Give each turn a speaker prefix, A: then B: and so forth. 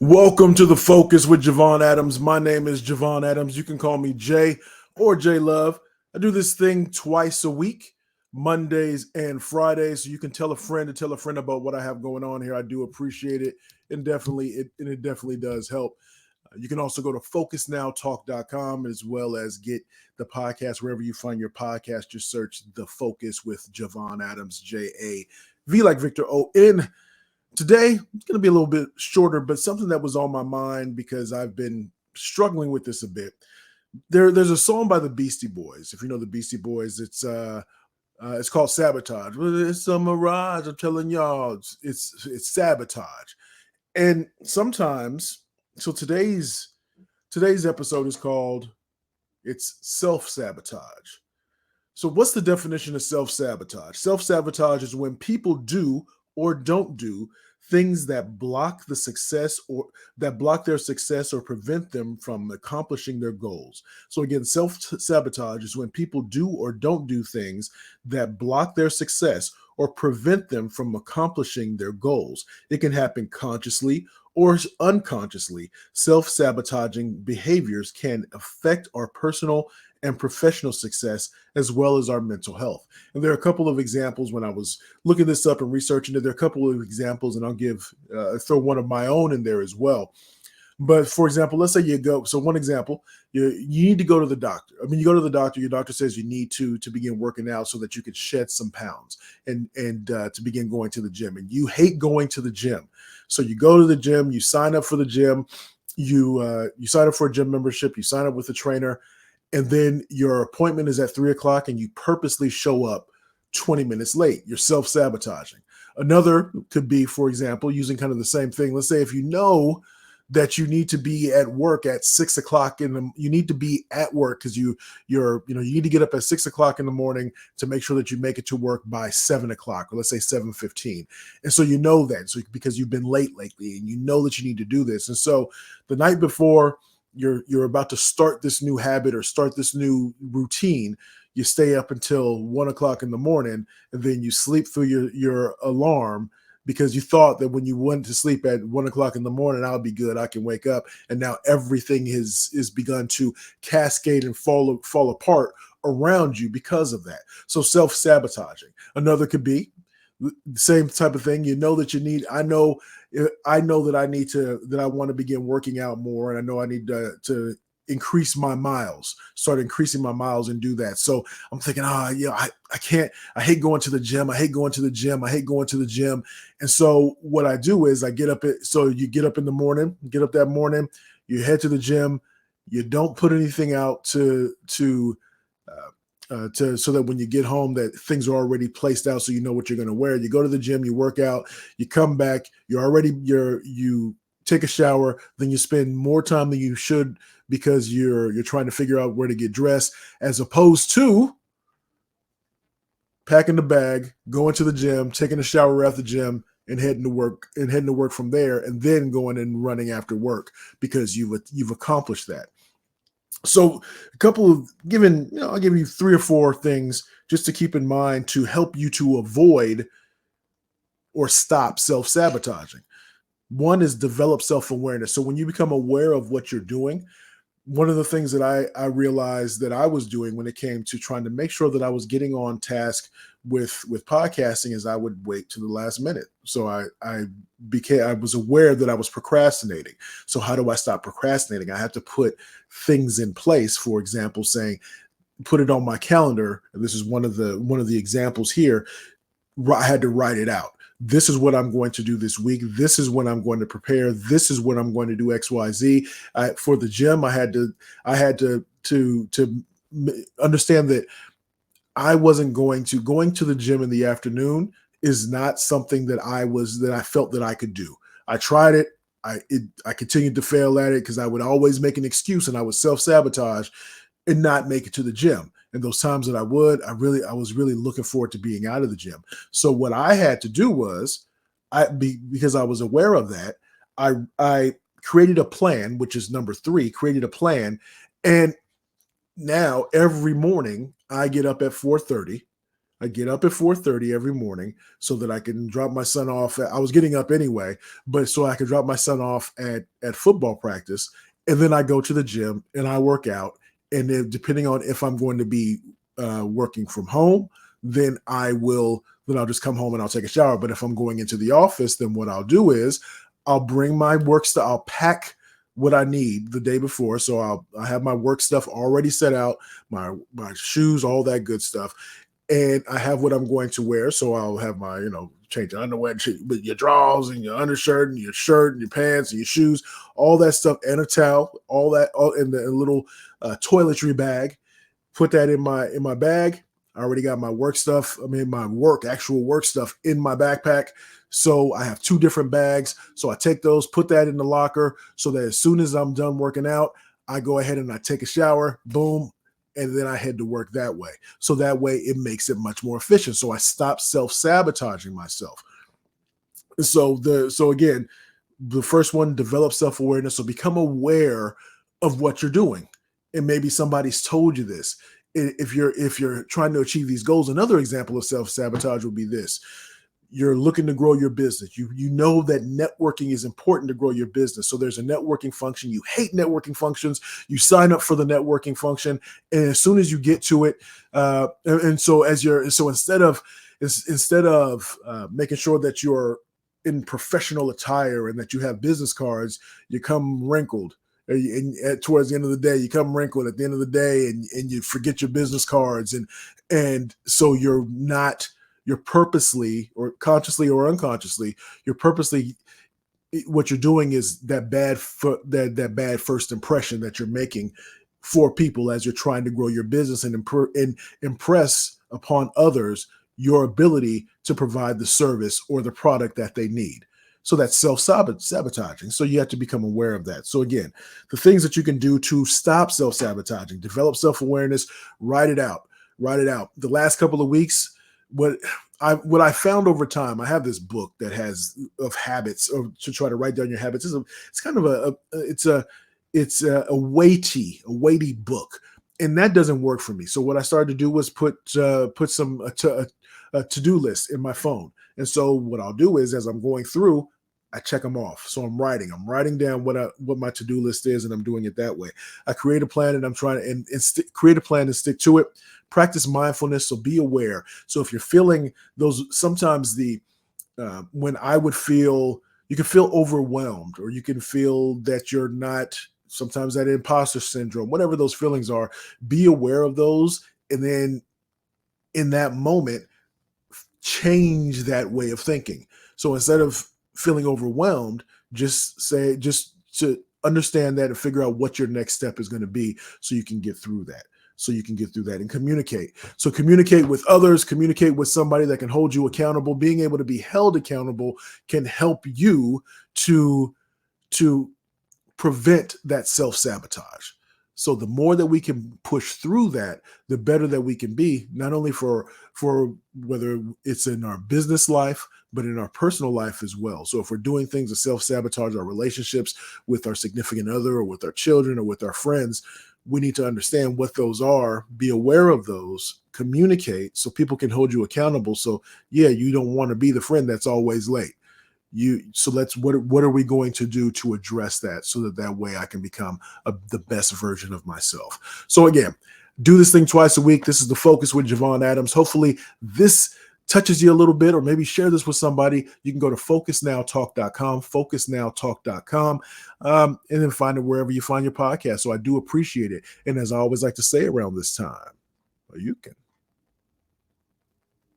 A: Welcome to the Focus with Javon Adams. My name is Javon Adams. You can call me Jay or J Love. I do this thing twice a week, Mondays and Fridays. So you can tell a friend to tell a friend about what I have going on here. I do appreciate it, and it definitely does help. You can also go to focusnowtalk.com as well as get the podcast wherever you find your podcast. Just search The Focus with Javon Adams, JAV like Victor O-N. Today, it's going to be a little bit shorter, but something that was on my mind because I've been struggling with this a bit. There's a song by the Beastie Boys. If you know the Beastie Boys, it's called Sabotage. Well, it's a mirage. I'm telling y'all, it's sabotage. And sometimes, so today's episode is called it's self sabotage. So, what's the definition of self sabotage? Self sabotage is when people do or don't do things that block their success or prevent them from accomplishing their goals. So again, self sabotage is when people do or don't do things that block their success or prevent them from accomplishing their goals. It can happen consciously or unconsciously. Self sabotaging behaviors can affect our personal and professional success as well as our mental health. And there are a couple of examples when I was looking this up and researching it. There are a couple of examples, and I'll throw one of my own in there as well. But for example, let's say you go. So one example, you need to go to the doctor. I mean, you go to the doctor. Your doctor says you need to begin working out so that you can shed some pounds and to begin going to the gym. And you hate going to the gym, so you go to the gym. You sign up for the gym. You sign up for a gym membership. You sign up with a trainer, and then your appointment is at 3 o'clock, and you purposely show up 20 minutes late. You're self-sabotaging. Another could be, for example, using kind of the same thing. Let's say if you know that you need to be at work at 6 o'clock you need to be at work because you need to get up at 6 o'clock in the morning to make sure that you make it to work by 7 o'clock, or let's say 7:15. And so you know that, so because you've been late lately and you know that you need to do this. And so the night before you're about to start this new habit or start this new routine, you stay up until 1 o'clock in the morning, and then you sleep through your alarm because you thought that when you went to sleep at 1 o'clock in the morning, I'll be good, I can wake up. And now everything is begun to cascade and fall apart around you because of that. So self-sabotaging. Another could be the same type of thing. You know that you need, I know that I want to begin working out more, and I know I need to start increasing my miles and do that. So I'm thinking, I can't, I hate going to the gym. I hate going to the gym. I hate going to the gym. And so what I do is so you get up in the morning, you head to the gym, you don't put anything out so that when you get home that things are already placed out so you know what you're going to wear. You go to the gym, you work out, you come back, you take a shower, then you spend more time than you should because you're trying to figure out where to get dressed, as opposed to packing the bag, going to the gym, taking a shower at the gym, and heading to work from there, and then going and running after work because you've accomplished that. So I'll give you 3 or 4 things just to keep in mind to help you to avoid or stop self-sabotaging. One is develop self-awareness. So when you become aware of what you're doing, one of the things that I realized that I was doing when it came to trying to make sure that I was getting on task with podcasting is I would wait to the last minute. So I was aware that I was procrastinating. So how do I stop procrastinating? I have to put things in place. For example, saying put it on my calendar. And this is one of the examples here. I had to write it out. This is what I'm going to do this week. This is when I'm going to prepare. This is when I'm going to do X, Y, Z. For the gym, I had to understand that I wasn't going to the gym in the afternoon is not something that I felt that I could do. I tried it. I continued to fail at it because I would always make an excuse and I would self-sabotage and not make it to the gym. And those times that I was really looking forward to being out of the gym. So what I had to do was, because I was aware of that, I created a plan, which is number 3, created a plan. And now every morning I get up at 4:30. I get up at 4:30 every morning so that I can drop my son off. I was getting up anyway, but so I could drop my son off at football practice, and then I go to the gym and I work out. And then depending on if I'm going to be working from home, then I'll just come home and I'll take a shower. But if I'm going into the office, then what I'll do is I'll bring my work stuff. I'll pack what I need the day before. So I have my work stuff already set out, my shoes, all that good stuff, and I have what I'm going to wear. So I'll have my, change your underwear, with your drawers and your undershirt and your shirt and your pants and your shoes, all that stuff, and a towel, all that, all in the little toiletry bag. Put that in my bag. I already got my work stuff. I mean, my actual work stuff in my backpack. So I have two different bags. So I take those, put that in the locker so that as soon as I'm done working out, I go ahead and I take a shower, boom, and then I head to work that way. So that way it makes it much more efficient. So I stop self-sabotaging myself. So again, the first one, develop self-awareness. So become aware of what you're doing. And maybe somebody's told you this. If you're trying to achieve these goals, another example of self-sabotage would be this. You're looking to grow your business. You know that networking is important to grow your business. So there's a networking function. You hate networking functions. You sign up for the networking function, and as soon as you get to it, instead of making sure that you're in professional attire and that you have business cards, you come wrinkled. And towards the end of the day, you come wrinkled at the end of the day, and you forget your business cards, and so you're purposely, or consciously or unconsciously, what you're doing is that bad first impression that you're making for people as you're trying to grow your business and impress upon others your ability to provide the service or the product that they need. So that's self-sabotaging. So you have to become aware of that. So again, the things that you can do to stop self-sabotaging: develop self-awareness, write it out. The last couple of weeks, what I found over time, I have this book that has of habits, or to try to write down your habits. It's kind of a weighty book, and that doesn't work for me. So what I started to do was put some to-do list in my phone. And so what I'll do is, as I'm going through, I check them off. So I'm writing down what my to-do list is, and I'm doing it that way. I create a plan, and I'm trying to create a plan and stick to it. Practice mindfulness. So be aware. So if you're feeling those, sometimes when I would feel, you can feel overwhelmed, or you can feel that you're not, sometimes that imposter syndrome, whatever those feelings are, be aware of those. And then in that moment, change that way of thinking. So instead of feeling overwhelmed, just to understand that and figure out what your next step is going to be, so you can get through that. And communicate. So communicate with others, communicate with somebody that can hold you accountable. Being able to be held accountable can help you to prevent that self-sabotage. So the more that we can push through that, the better that we can be, not only for whether it's in our business life, but in our personal life as well. So if we're doing things to self-sabotage our relationships with our significant other, or with our children, or with our friends, we need to understand what those are, be aware of those, communicate so people can hold you accountable. So yeah, you don't want to be the friend that's always late. What are we going to do to address that, so that way I can become the best version of myself? So again, do this thing twice a week. This is The Focus with Javon Adams. Hopefully this touches you a little bit, or maybe share this with somebody. You can go to focusnowtalk.com, and then find it wherever you find your podcast. So I do appreciate it. And as I always like to say around this time, you can